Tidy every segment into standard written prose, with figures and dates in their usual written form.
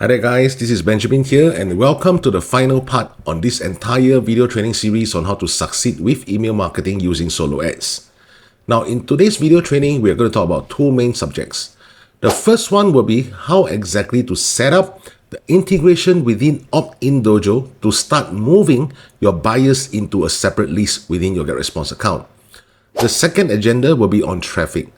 Hi there guys, this is Benjamin here and welcome to the final part on this entire video training series on how to succeed with email marketing using solo ads. Now in today's video training, we're going to talk about two main subjects. The first one will be how exactly to set up the integration within Optin Dojo to start moving your buyers into a separate list within your Getresponse account. The second agenda will be on traffic.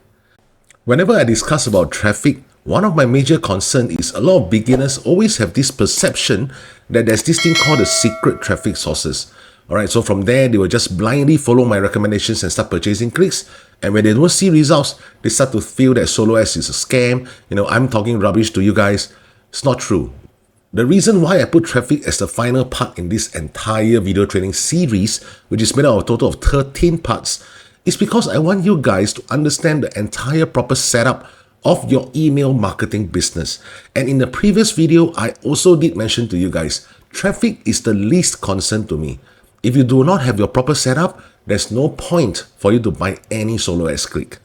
Whenever I discuss about traffic, one of my major concerns is a lot of beginners always have this perception that there's this thing called the secret traffic sources. Alright, so from there, they will just blindly follow my recommendations and start purchasing clicks. And when they don't see results, they start to feel that solo ads is a scam. I'm talking rubbish to you guys. It's not true. The reason why I put traffic as the final part in this entire video training series, which is made out of a total of 13 parts, is because I want you guys to understand the entire proper setup of your email marketing business. And in the previous video, I also did mention to you guys, traffic is the least concern to me. If you do not have your proper setup, there's no point for you to buy any solo ads click.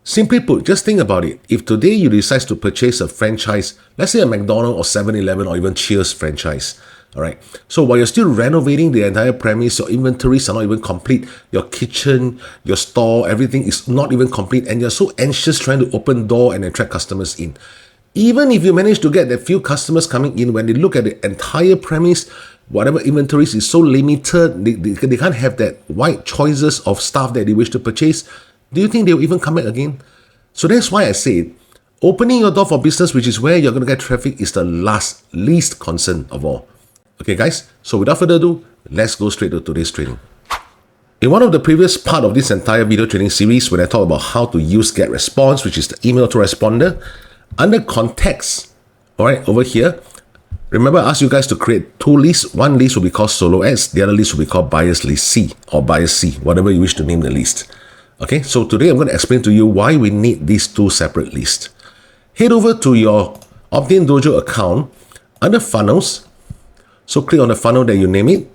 Simply put, just think about it. If today you decide to purchase a franchise, let's say a McDonald's or 7-Eleven or even Cheers franchise, alright. So while you're still renovating the entire premise, your inventories are not even complete, your kitchen, your store, everything is not even complete, and you're so anxious trying to open door and attract customers in. Even if you manage to get that few customers coming in, when they look at the entire premise, whatever inventories is so limited, they can't have that wide choices of stuff that they wish to purchase. Do you think they'll even come back again? So that's why I say, opening your door for business, which is where you're going to get traffic, is the least concern of all. Okay guys, so without further ado, let's go straight to today's training. In one of the previous part of this entire video training series, when I talk about how to use Getresponse, which is the email autoresponder, under context, alright, over here, remember I asked you guys to create two lists. One list will be called solo ads, the other list will be called buyers list C or buyers C, whatever you wish to name the list. Okay, so today I'm going to explain to you why we need these two separate lists. Head over to your Optin Dojo account under funnels. So click on the funnel that you name it.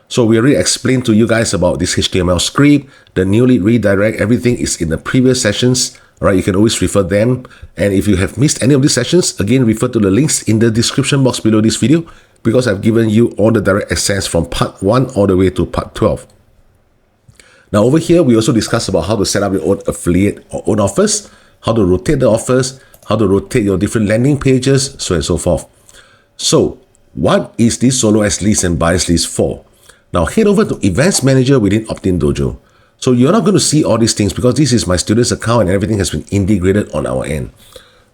So we already explained to you guys about this HTML script, the new lead redirect, everything is in the previous sessions. Alright, you can always refer them. And if you have missed any of these sessions, again, refer to the links in the description box below this video because I've given you all the direct access from part 1 all the way to part 12. Now over here, we also discussed about how to set up your own affiliate or own offers, how to rotate the offers, how to rotate your different landing pages, so on and so forth. So, what is this solo ads list and buyers list for? Now head over to Events Manager within Optin Dojo. So you're not going to see all these things because this is my student's account and everything has been integrated on our end.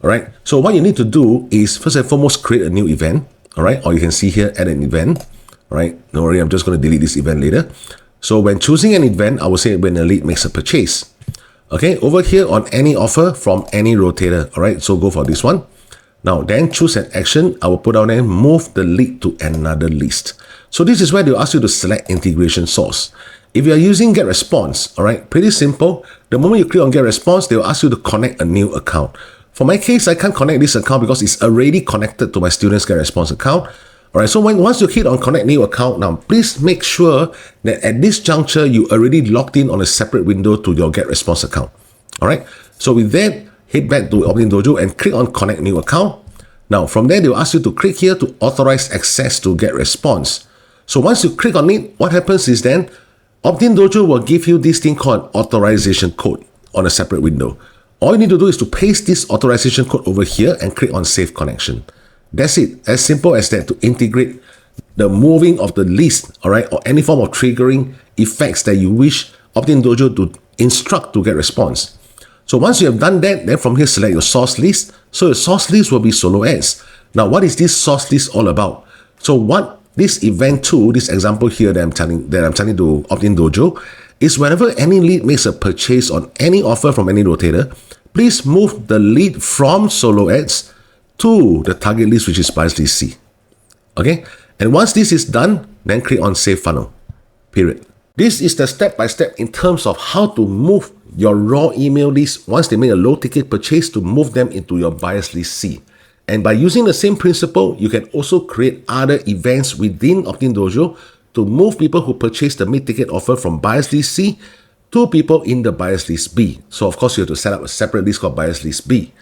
Alright, so what you need to do is first and foremost create a new event. Alright, or you can see here add an event. Alright, don't worry, I'm just going to delete this event later. So when choosing an event, I will say when a lead makes a purchase. Okay, over here on any offer from any rotator. Alright, so go for this one. Now, then choose an action. I will put down and move the lead to another list. So this is where they'll ask you to select integration source. If you are using Getresponse, alright, pretty simple. The moment you click on Getresponse, they'll ask you to connect a new account. For my case, I can't connect this account because it's already connected to my student's Getresponse account. Alright, so once you hit on connect new account, now please make sure that at this juncture, you already logged in on a separate window to your Getresponse account. Alright, so with that, head back to Optin Dojo and click on connect new account. Now from there, they'll ask you to click here to authorize access to Getresponse. So once you click on it, what happens is then Optin Dojo will give you this thing called authorization code on a separate window. All you need to do is to paste this authorization code over here and click on save connection. That's it, as simple as that, to integrate the moving of the list, alright, or any form of triggering effects that you wish Optin Dojo to instruct to Getresponse. So once you have done that, then from here select your source list. So your source list will be solo ads. Now what is this source list all about? So what this event 2, this example here that I'm telling to Optin Dojo, is whenever any lead makes a purchase on any offer from any rotator, please move the lead from solo ads to the target list, which is buyers list C. Okay? And once this is done, then click on save funnel. Period. This is the step-by-step in terms of how to move your raw email list once they make a low ticket purchase to move them into your buyers list C. And by using the same principle, you can also create other events within Optin Dojo to move people who purchase the mid-ticket offer from buyers list C to people in the buyers list B. So of course, you have to set up a separate list called buyers list B.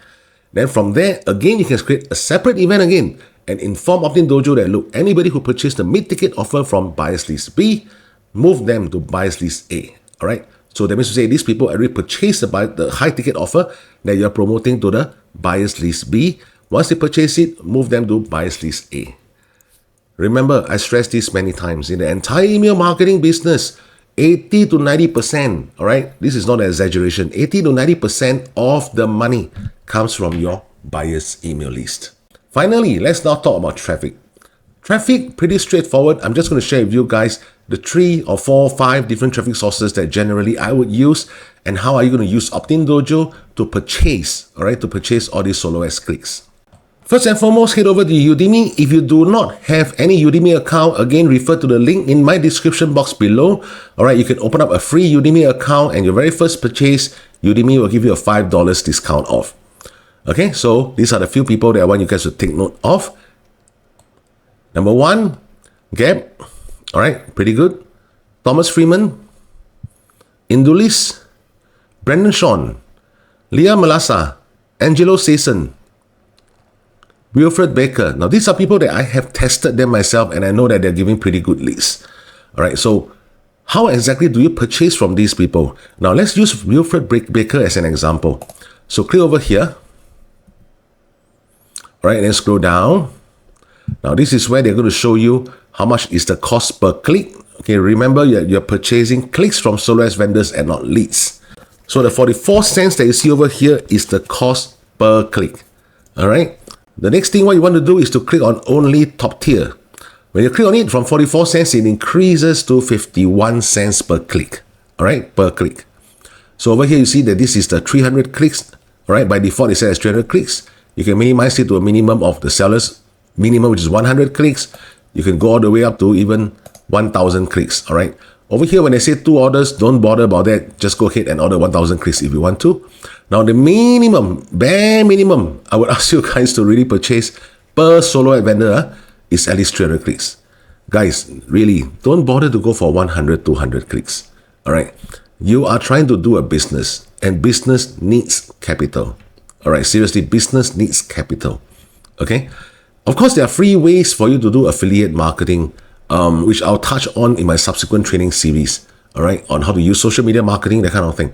Then from there, again, you can create a separate event again and inform Optin Dojo that, look, anybody who purchased the mid-ticket offer from buyers list B, move them to buyers list A. All right. So that means to say these people already purchased the high-ticket offer that you're promoting to the buyers list B. Once they purchase it, move them to buyers list A. Remember, I stressed this many times. In the entire email marketing business, 80 to 90%, all right? This is not an exaggeration. 80 to 90% of the money comes from your buyer's email list. Finally, let's now talk about traffic. Traffic, pretty straightforward. I'm just going to share with you guys the 3 or 4 or 5 different traffic sources that generally I would use and how are you going to use Optin Dojo to purchase, all right, to purchase all these SoloX clicks. First and foremost, head over to Udimi. If you do not have any Udimi account, again, refer to the link in my description box below. All right, you can open up a free Udimi account and your very first purchase, Udimi will give you a $5 discount off. Okay, so these are the few people that I want you guys to take note of. Number 1, Gab. All right, pretty good. Thomas Freeman, Indulis, Brendan Sean, Leah Melassa, Angelo Sason, Wilfred Baker. Now, these are people that I have tested them myself and I know that they're giving pretty good leads. All right, so how exactly do you purchase from these people? Now, let's use Wilfred Baker as an example. So, click over here. All right, and then scroll down. Now, this is where they're going to show you how much is the cost per click. Okay, remember you're purchasing clicks from SoloX vendors and not leads. So the 44 cents that you see over here is the cost per click. All right. The next thing what you want to do is to click on only top tier. When you click on it, from 44 cents, it increases to 51 cents per click. All right, per click. So over here, you see that this is the 300 clicks. All right, by default, it says 300 clicks. You can minimize it to a minimum of the seller's minimum, which is 100 clicks. You can go all the way up to even 1,000 clicks. All right. Over here, when they say 2 orders, don't bother about that. Just go ahead and order 1,000 clicks if you want to. Now, the minimum, bare minimum, I would ask you guys to really purchase per SoloX vendor is at least 300 clicks. Guys, really, don't bother to go for 100, 200 clicks. All right. You are trying to do a business and business needs capital. All right. Seriously, business needs capital. Okay. Of course, there are free ways for you to do affiliate marketing, which I'll touch on in my subsequent training series, all right, on how to use social media marketing, that kind of thing.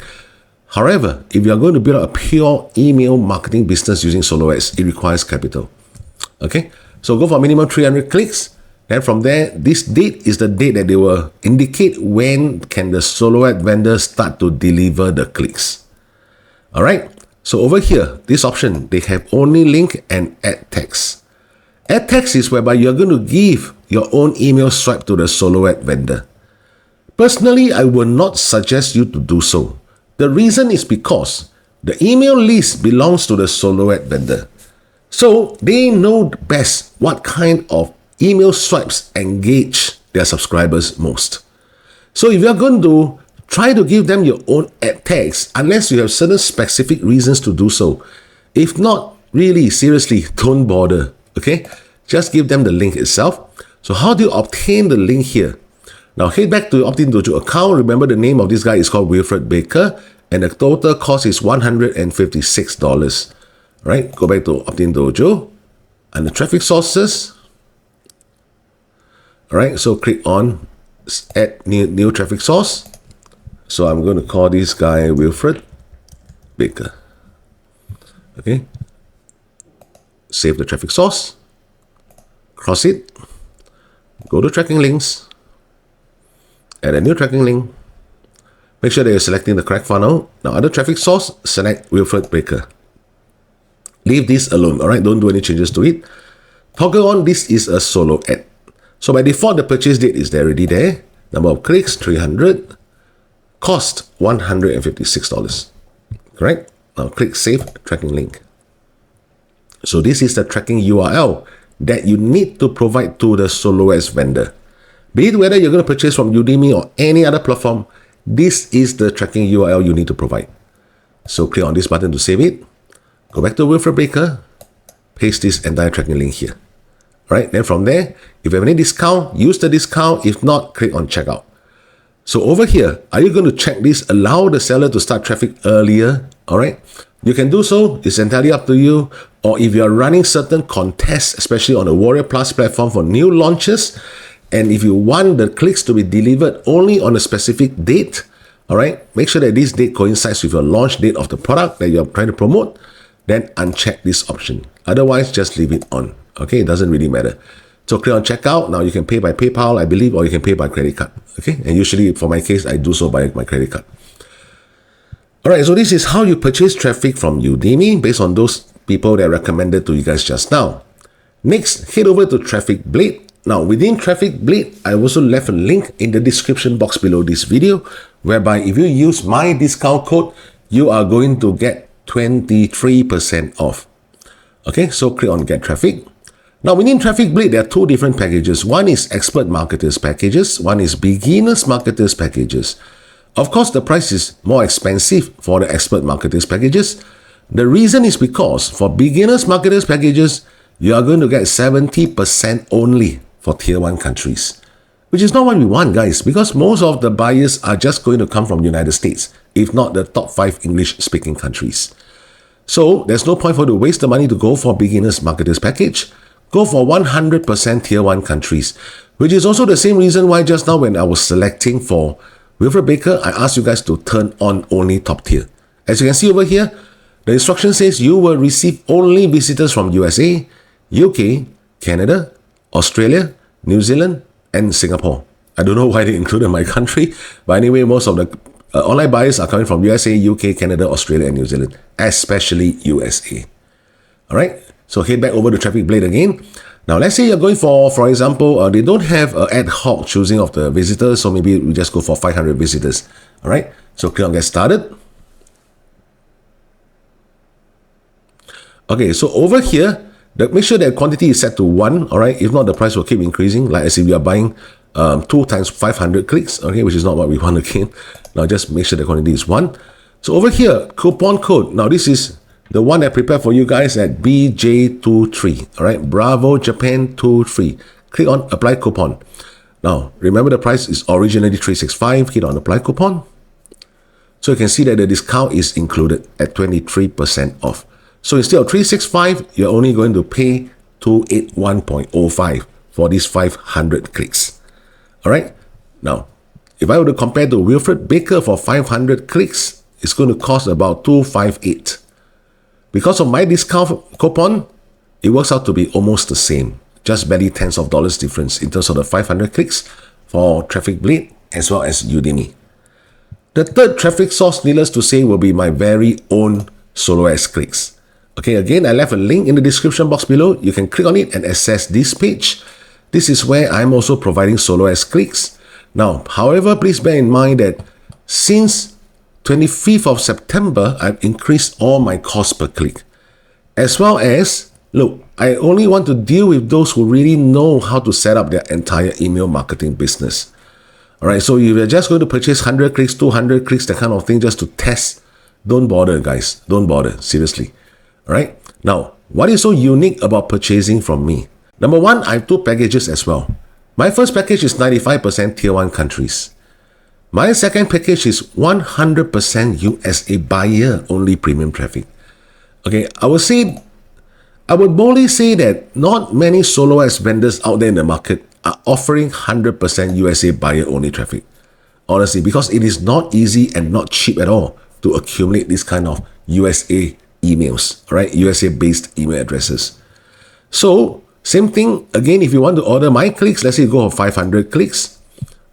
However, if you are going to build a pure email marketing business using SoloX, it requires capital. Okay, so go for minimum 300 clicks. Then from there, this date is the date that they will indicate when can the SoloX vendor start to deliver the clicks. All right, so over here, this option, they have only link and add text. Add text is whereby you're going to give your own email swipe to the SoloX vendor. Personally, I will not suggest you to do so. The reason is because the email list belongs to the SoloX vendor. So they know best what kind of email swipes engage their subscribers most. So if you're going to try to give them your own ad text, unless you have certain specific reasons to do so. If not, really, seriously, don't bother. Okay, just give them the link itself. So how do you obtain the link here? Now head back to your Optin Dojo account. Remember the name of this guy is called Wilfred Baker and the total cost is $156. Right, go back to Optin Dojo and the traffic sources. All right, so click on add new traffic source. So I'm going to call this guy Wilfred Baker. Okay. Save the traffic source, cross it, go to tracking links, add a new tracking link, make sure that you're selecting the correct funnel. Now, under traffic source, select Wilfred Baker. Leave this alone, all right? Don't do any changes to it. Toggle on, this is a solo ad. So by default, the purchase date is already there. Number of clicks, 300. Cost, $156. Correct? Now click Save Tracking Link. So this is the tracking URL that you need to provide to the SoloX vendor. Be it whether you're going to purchase from Udimi or any other platform, this is the tracking URL you need to provide. So click on this button to save it. Go back to Wilfred Baker. Paste this entire tracking link here. All right, then from there, if you have any discount, use the discount. If not, click on checkout. So over here, are you going to check this, allow the seller to start traffic earlier? All right. You can do so, it's entirely up to you. Or if you are running certain contests, especially on the Warrior Plus platform for new launches, and if you want the clicks to be delivered only on a specific date, all right, make sure that this date coincides with your launch date of the product that you're trying to promote, then uncheck this option. Otherwise, just leave it on. Okay, it doesn't really matter. So click on checkout. Now you can pay by PayPal, I believe, or you can pay by credit card. Okay, and usually for my case, I do so by my credit card. All right, so this is how you purchase traffic from Udimi based on those people that I recommended to you guys just now. Next, head over to Traffic Blade. Now, within Traffic Blade, I also left a link in the description box below this video, whereby if you use my discount code, you are going to get 23% off. Okay, so click on Get Traffic. Now, within Traffic Blade, there are two different packages. One is Expert Marketers Packages. One is Beginners Marketers Packages. Of course, the price is more expensive for the Expert Marketers Packages. The reason is because for Beginners Marketers Packages, you are going to get 70% only for Tier 1 countries, which is not what we want, guys, because most of the buyers are just going to come from the United States, if not the top 5 English-speaking countries. So there's no point for you to waste the money to go for Beginners Marketers Package. Go for 100% Tier 1 countries, which is also the same reason why just now when I was selecting for Wilfred Baker, I asked you guys to turn on only top tier. As you can see over here, the instruction says you will receive only visitors from USA, UK, Canada, Australia, New Zealand, and Singapore. I don't know why they included my country, but anyway, most of the online buyers are coming from USA, UK, Canada, Australia, and New Zealand, especially USA. All right, so head back over to Traffic Blade again. Now, let's say you're going for example, they don't have an ad hoc choosing of the visitors, so maybe we just go for 500 visitors. All right, so click on Get Started. Okay, so over here, make sure that quantity is set to 1, all right? If not, the price will keep increasing, like as if you are buying 2 times 500 clicks, okay, which is not what we want again. Now, just make sure the quantity is 1. So over here, coupon code. Now, this is the one I prepared for you guys at BJ23, all right? Bravo Japan 23. Click on Apply Coupon. Now, remember the price is originally $365. Hit on Apply Coupon. So you can see that the discount is included at 23% off. So instead of $365, you're only going to pay $281.05 for these 500 clicks. All right. Now, if I were to compare to Wilfred Baker for 500 clicks, it's going to cost about $258. Because of my discount coupon, it works out to be almost the same. Just barely tens of dollars difference in terms of the 500 clicks for Traffic Blade as well as Udimi. The third traffic source, needless to say, will be my very own SoloX clicks. Okay, again, I left a link in the description box below. You can click on it and access this page. This is where I'm also providing SoloX clicks. Now, however, please bear in mind that since 25th of September, I've increased all my cost per click. As well as, look, I only want to deal with those who really know how to set up their entire email marketing business. All right, so if you're just going to purchase 100 clicks, 200 clicks, that kind of thing, just to test, don't bother, guys. Don't bother, seriously. All right. Now, what is so unique about purchasing from me? Number one, I have 2 packages as well. My first package is 95% Tier 1 countries. My second package is 100% USA buyer only premium traffic. Okay, I would boldly say that not many SoloX vendors out there in the market are offering 100% USA buyer only traffic. Honestly, because it is not easy and not cheap at all to accumulate this kind of USA emails, right? USA-based email addresses. So, same thing, again, if you want to order my clicks, let's say you go for 500 clicks,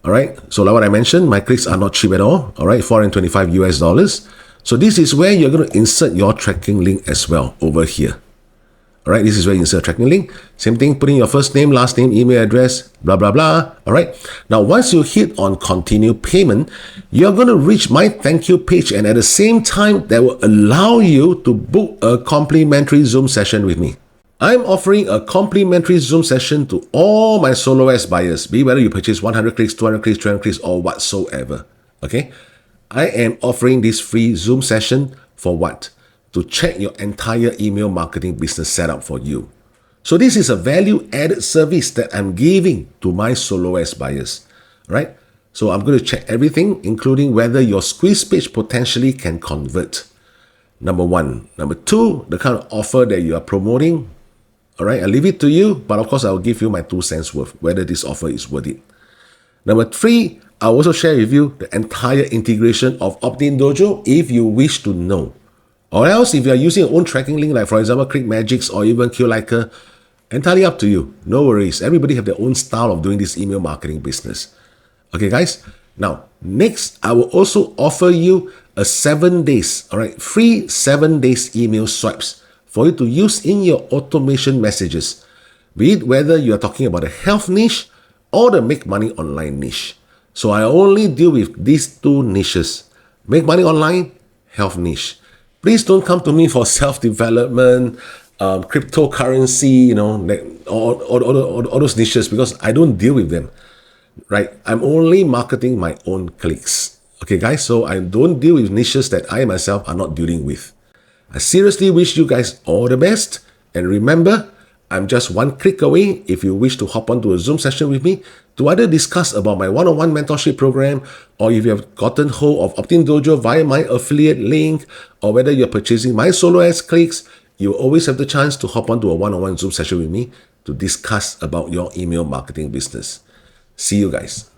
all right? So like what I mentioned, my clicks are not cheap at all, all right? $425 US. So this is where you're going to insert your tracking link as well over here. All right, this is where you insert a tracking link. Same thing, putting your first name, last name, email address, blah, blah, blah. All right. Now, once you hit on continue payment, you're going to reach my thank you page. And at the same time, that will allow you to book a complimentary Zoom session with me. I'm offering a complimentary Zoom session to all my SoloX buyers, be whether you purchase 100 clicks, 200 clicks, 300 clicks, or whatsoever. Okay. I am offering this free Zoom session for what? To check your entire email marketing business setup for you. So this is a value-added service that I'm giving to my SoloX buyers, right? So I'm going to check everything, including whether your squeeze page potentially can convert. Number one. Number two, the kind of offer that you are promoting. All right, I leave it to you, but of course, I'll give you my 2 cents worth, whether this offer is worth it. Number three, I'll also share with you the entire integration of Optin Dojo if you wish to know. Or else, if you are using your own tracking link, like for example, ClickMagics or even QLiker, entirely up to you. No worries. Everybody have their own style of doing this email marketing business. Okay, guys? Now, next, I will also offer you a 7 days, all right, free 7 days email swipes for you to use in your automation messages, be it whether you are talking about a health niche or the make money online niche. So I only deal with these 2 niches, make money online, health niche. Please don't come to me for self-development, cryptocurrency, you know, like all those niches, because I don't deal with them, right? I'm only marketing my own clicks. Okay, guys, so I don't deal with niches that I myself are not dealing with. I seriously wish you guys all the best. And remember, I'm just 1 click away if you wish to hop onto a Zoom session with me to either discuss about my one-on-one mentorship program, or if you have gotten hold of Optin Dojo via my affiliate link, or whether you're purchasing my solo ads clicks, you always have the chance to hop onto a one-on-one Zoom session with me to discuss about your email marketing business. See you guys.